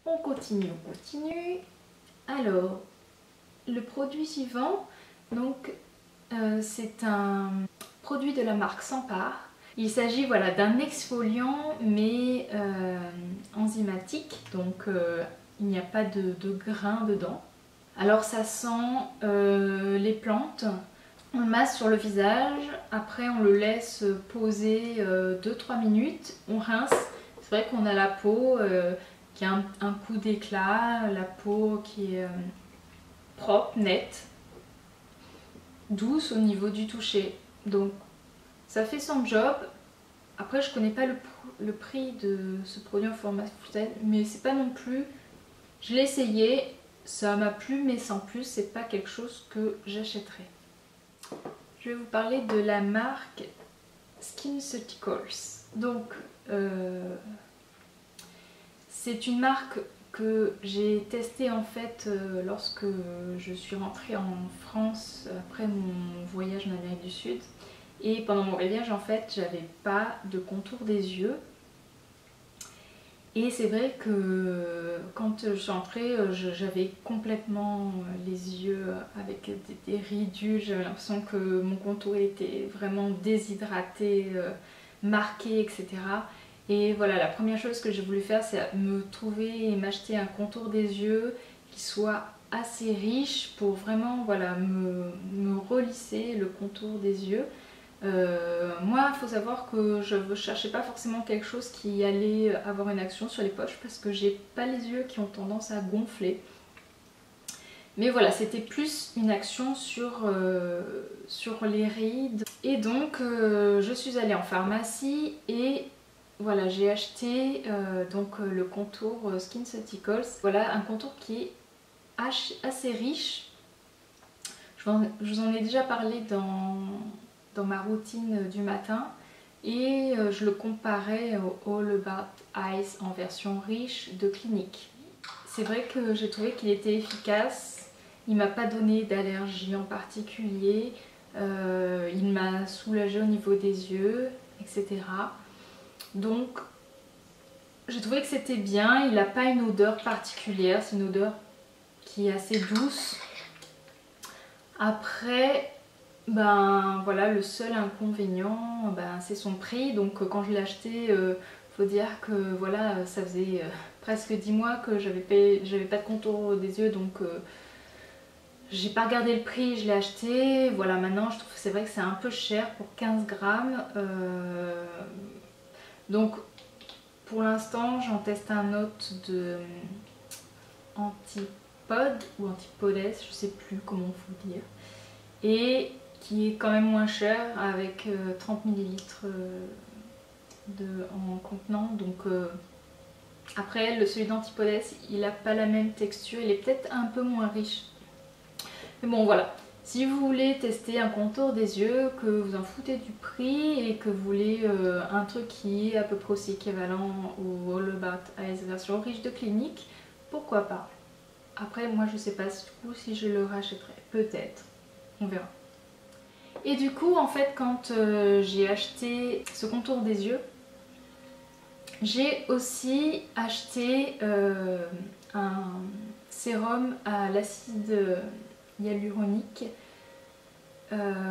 On continue, on continue. Alors, le produit suivant, donc c'est un produit de la marque Sampar. Il s'agit voilà, d'un exfoliant mais enzymatique, donc il n'y a pas de grains dedans. Alors ça sent les plantes. On le masse sur le visage, après on le laisse poser 2-3 minutes, on rince. C'est vrai qu'on a la peau qui a un coup d'éclat, la peau qui est propre, nette, douce au niveau du toucher. Donc ça fait son job. Après je connais pas le prix de ce produit en format bouteille, mais c'est pas non plus... Je l'ai essayé, ça m'a plu, mais sans plus, c'est pas quelque chose que j'achèterais. Je vais vous parler de la marque SkinCeuticals. Donc, c'est une marque que j'ai testée en fait lorsque je suis rentrée en France après mon voyage en Amérique du Sud. Et pendant mon voyage, en fait, j'avais pas de contour des yeux. Et c'est vrai que quand je suis rentrée, j'avais complètement les yeux avec des ridules. J'avais l'impression que mon contour était vraiment déshydraté, marqué, etc. Et voilà, la première chose que j'ai voulu faire, c'est me trouver et m'acheter un contour des yeux qui soit assez riche pour vraiment voilà, me relisser le contour des yeux. Moi, il faut savoir que je ne cherchais pas forcément quelque chose qui allait avoir une action sur les poches parce que j'ai pas les yeux qui ont tendance à gonfler. Mais voilà, c'était plus une action sur les rides. Et donc, je suis allée en pharmacie et voilà, j'ai acheté donc, le contour SkinCeuticals. Voilà, un contour qui est assez riche. Je vous en ai déjà parlé dans ma routine du matin et je le comparais au All About Eyes en version riche de Clinique. C'est vrai que j'ai trouvé qu'il était efficace, il m'a pas donné d'allergie en particulier, il m'a soulagé au niveau des yeux, etc. Donc j'ai trouvé que c'était bien, il n'a pas une odeur particulière, c'est une odeur qui est assez douce. Après, ben voilà, le seul inconvénient, ben, c'est son prix. Donc quand je l'ai acheté, faut dire que voilà, ça faisait presque 10 mois que j'avais pas de contour des yeux, donc j'ai pas regardé le prix, je l'ai acheté. Voilà, maintenant je trouve que c'est vrai que c'est un peu cher pour 15 grammes. Donc pour l'instant, j'en teste un autre de Antipode ou Antipodes, je sais plus comment il faut dire. Et qui est quand même moins cher avec 30 ml en contenant. Donc après, celui d'Antipodes, il n'a pas la même texture, il est peut-être un peu moins riche. Mais bon voilà, si vous voulez tester un contour des yeux, que vous en foutez du prix et que vous voulez un truc qui est à peu près aussi équivalent au All About Eyes version riche de Clinique, pourquoi pas. Après moi je sais pas du coup si je le rachèterai, peut-être, on verra. Et du coup en fait quand j'ai acheté ce contour des yeux, j'ai aussi acheté un sérum à l'acide hyaluronique,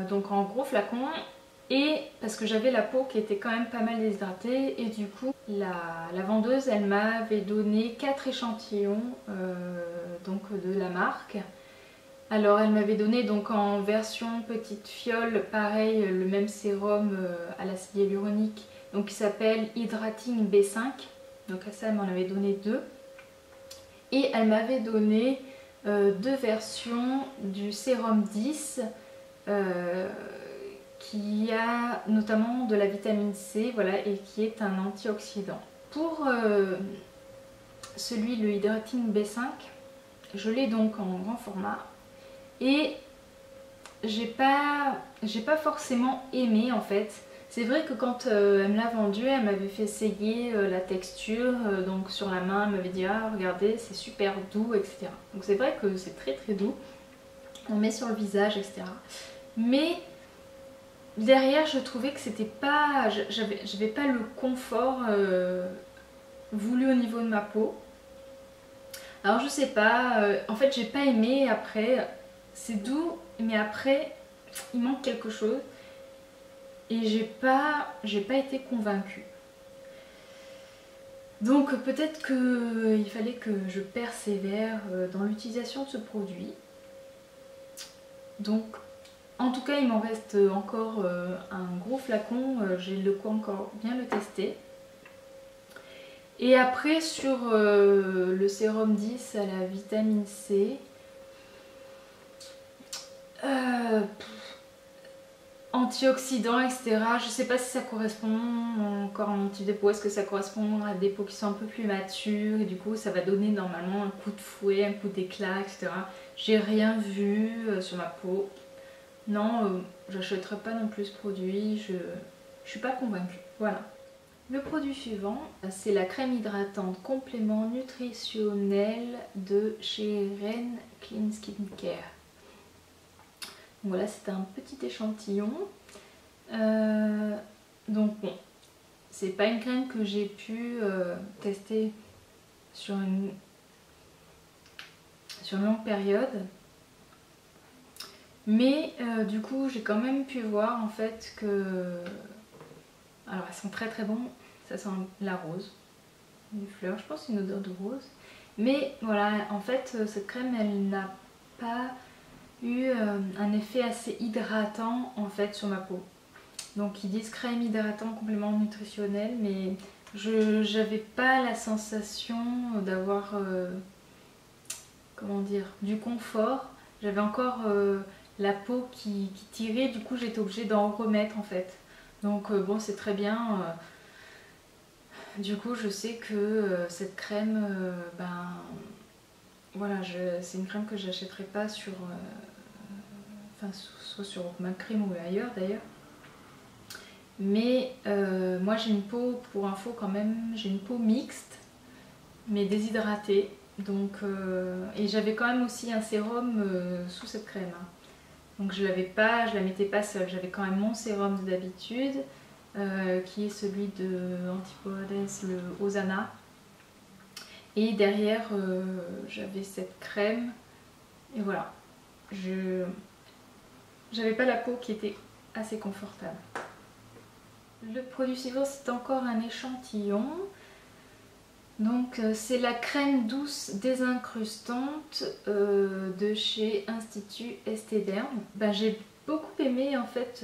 donc en gros flacon, et parce que j'avais la peau qui était quand même pas mal déshydratée, et du coup la vendeuse elle m'avait donné 4 échantillons donc de la marque. Alors elle m'avait donné donc en version petite fiole, pareil, le même sérum à l'acide hyaluronique, donc qui s'appelle Hydrating B5, donc ça elle m'en avait donné 2. Et elle m'avait donné 2 versions du sérum 10 qui a notamment de la vitamine C, voilà, et qui est un antioxydant. Pour celui, le Hydrating B5, je l'ai donc en grand format. Et j'ai pas forcément aimé en fait. C'est vrai que quand elle me l'a vendu, elle m'avait fait essayer la texture, donc sur la main, elle m'avait dit ah regardez c'est super doux, etc. Donc c'est vrai que c'est très très doux, on met sur le visage, etc. Mais derrière je trouvais que c'était pas, j'avais pas le confort voulu au niveau de ma peau. Alors je sais pas, en fait j'ai pas aimé après, c'est doux mais après il manque quelque chose et j'ai pas été convaincue. Donc peut-être qu'il fallait que je persévère dans l'utilisation de ce produit. Donc en tout cas il m'en reste encore un gros flacon, j'ai le quoi encore bien le tester. Et après sur le sérum 10 à la vitamine C, antioxydants, etc. Je sais pas si ça correspond encore à mon type de peau, est-ce que ça correspond à des peaux qui sont un peu plus matures et du coup ça va donner normalement un coup de fouet, un coup d'éclat, etc. J'ai rien vu sur ma peau. Non, j'achèterai pas non plus ce produit, je suis pas convaincue. Voilà. Le produit suivant, c'est la crème hydratante complément nutritionnel de chez Ren Clean Skin Care. Voilà, c'est un petit échantillon. Donc bon, c'est pas une crème que j'ai pu tester sur une longue période. Mais du coup, j'ai quand même pu voir en fait que... Alors, elles sont très très bonnes. Ça sent la rose, une fleur, je pense une odeur de rose. Mais voilà, en fait, cette crème, elle n'a pas eu un effet assez hydratant en fait sur ma peau. Donc ils disent crème hydratant complément nutritionnel, mais j'avais pas la sensation d'avoir comment dire, du confort. J'avais encore la peau qui tirait, du coup j'étais obligée d'en remettre en fait. Donc bon, c'est très bien. Du coup je sais que cette crème, ben voilà, c'est une crème que j'achèterai pas sur enfin soit sur Macrim ou ailleurs d'ailleurs. Mais moi j'ai une peau, pour info quand même, j'ai une peau mixte mais déshydratée. Donc, et j'avais quand même aussi un sérum sous cette crème. Hein. Donc je l'avais pas, je la mettais pas seule, j'avais quand même mon sérum d'habitude qui est celui de Antipodes, le Osana. Et derrière j'avais cette crème et voilà. J'avais pas la peau qui était assez confortable. Le produit suivant, c'est encore un échantillon. Donc c'est la crème douce désincrustante de chez Institut Esthederm. Ben, j'ai beaucoup aimé en fait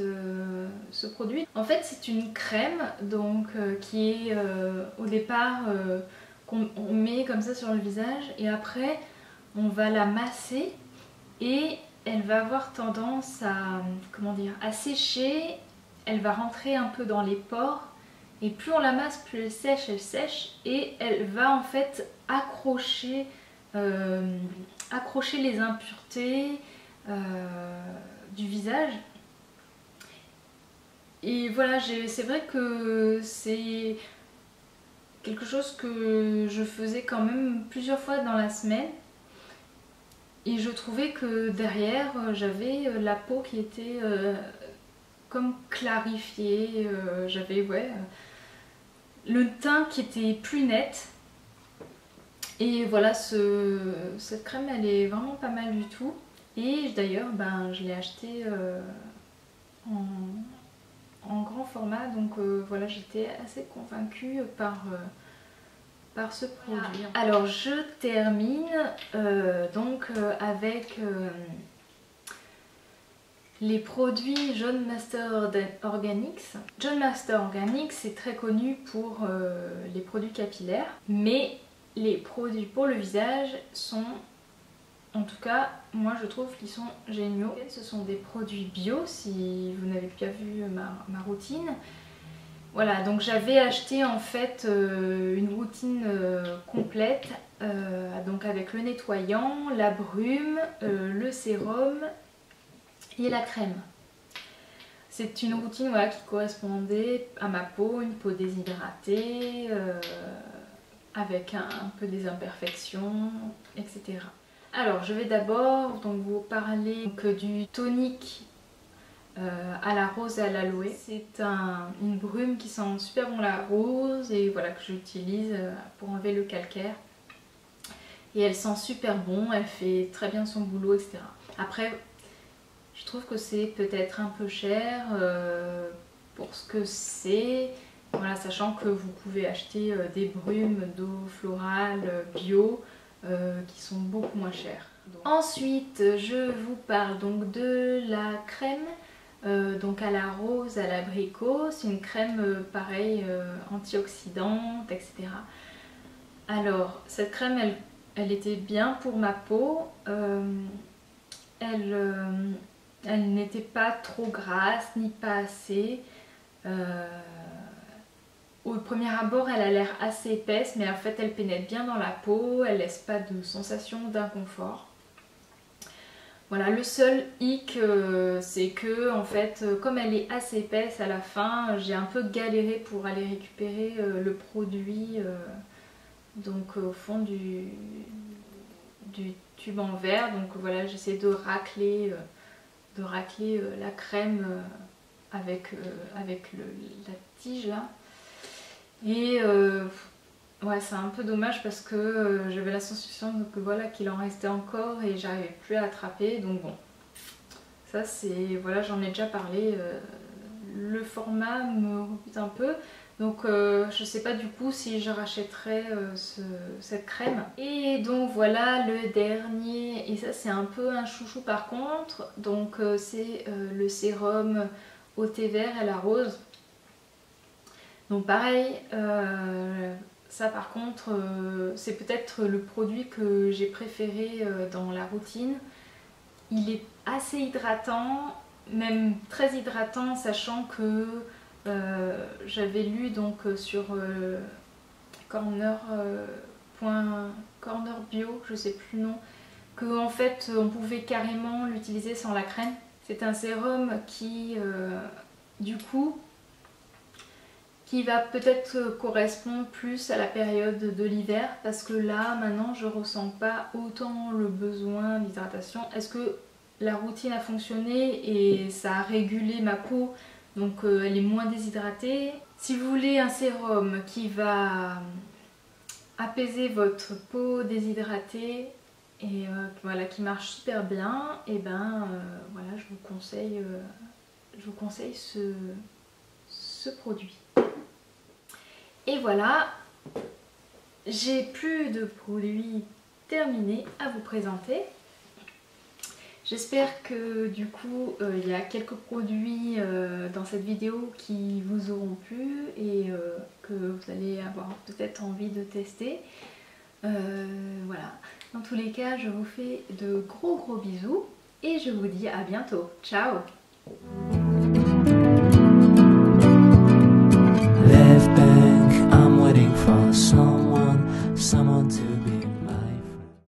ce produit. En fait c'est une crème donc qui est au départ qu'on met comme ça sur le visage et après on va la masser et elle va avoir tendance à, comment dire, à sécher, elle va rentrer un peu dans les pores et plus on la masse, plus elle sèche et elle va en fait accrocher, accrocher les impuretés du visage. Et voilà, c'est vrai que c'est quelque chose que je faisais quand même plusieurs fois dans la semaine. Et je trouvais que derrière, j'avais la peau qui était comme clarifiée. J'avais le teint qui était plus net. Et voilà, cette crème, elle est vraiment pas mal du tout. Et d'ailleurs, ben, je l'ai achetée en grand format. Donc voilà, j'étais assez convaincue par ce produit. Alors je termine avec les produits John Master Organics. John Master Organics c'est très connu pour les produits capillaires, mais les produits pour le visage sont, en tout cas moi je trouve qu'ils sont géniaux. Ce sont des produits bio si vous n'avez pas vu ma routine. Voilà, donc j'avais acheté en fait une routine complète, donc avec le nettoyant, la brume, le sérum et la crème. C'est une routine voilà, qui correspondait à ma peau, une peau déshydratée, avec un peu des imperfections, etc. Alors je vais d'abord vous parler du tonique à la rose et à l'aloe. C'est une brume qui sent super bon la rose et voilà que j'utilise pour enlever le calcaire. et elle sent super bon, elle fait très bien son boulot, etc. Après, je trouve que c'est peut-être un peu cher pour ce que c'est. Voilà, sachant que vous pouvez acheter des brumes d'eau florale bio qui sont beaucoup moins chères. Ensuite, je vous parle donc de la crème donc à la rose, à l'abricot. C'est une crème pareil antioxydante, etc. Alors, cette crème, elle était bien pour ma peau. Elle n'était pas trop grasse ni pas assez. Au premier abord, elle a l'air assez épaisse, mais en fait, elle pénètre bien dans la peau. Elle laisse pas de sensation d'inconfort. Voilà, le seul hic, c'est que en fait, comme elle est assez épaisse à la fin, j'ai un peu galéré pour aller récupérer le produit donc au fond du tube en verre. Donc voilà, j'essaie de racler la crème avec la tige là. Et ouais, c'est un peu dommage parce que j'avais la sensation que voilà qu'il en restait encore et j'arrivais plus à attraper. Donc bon, ça c'est, voilà, j'en ai déjà parlé. Le format me rebute un peu. Donc je sais pas du coup si je rachèterai cette crème. Et donc voilà le dernier, et ça c'est un peu un chouchou par contre. Donc c'est le sérum au thé vert et la rose. Donc pareil, ça par contre c'est peut-être le produit que j'ai préféré dans la routine. Il est assez hydratant, même très hydratant, sachant que j'avais lu donc sur corner bio, je sais plus le nom, que en fait on pouvait carrément l'utiliser sans la crème. C'est un sérum qui du coup qui va peut-être correspondre plus à la période de l'hiver, parce que là maintenant je ressens pas autant le besoin d'hydratation. Est-ce que la routine a fonctionné et ça a régulé ma peau, donc elle est moins déshydratée? Si vous voulez un sérum qui va apaiser votre peau déshydratée et voilà, qui marche super bien, et ben voilà, je vous conseille ce produit. Et voilà, j'ai plus de produits terminés à vous présenter. J'espère que du coup il y a quelques produits dans cette vidéo qui vous auront plu et que vous allez avoir peut-être envie de tester. Voilà, dans tous les cas je vous fais de gros bisous et je vous dis à bientôt. Ciao!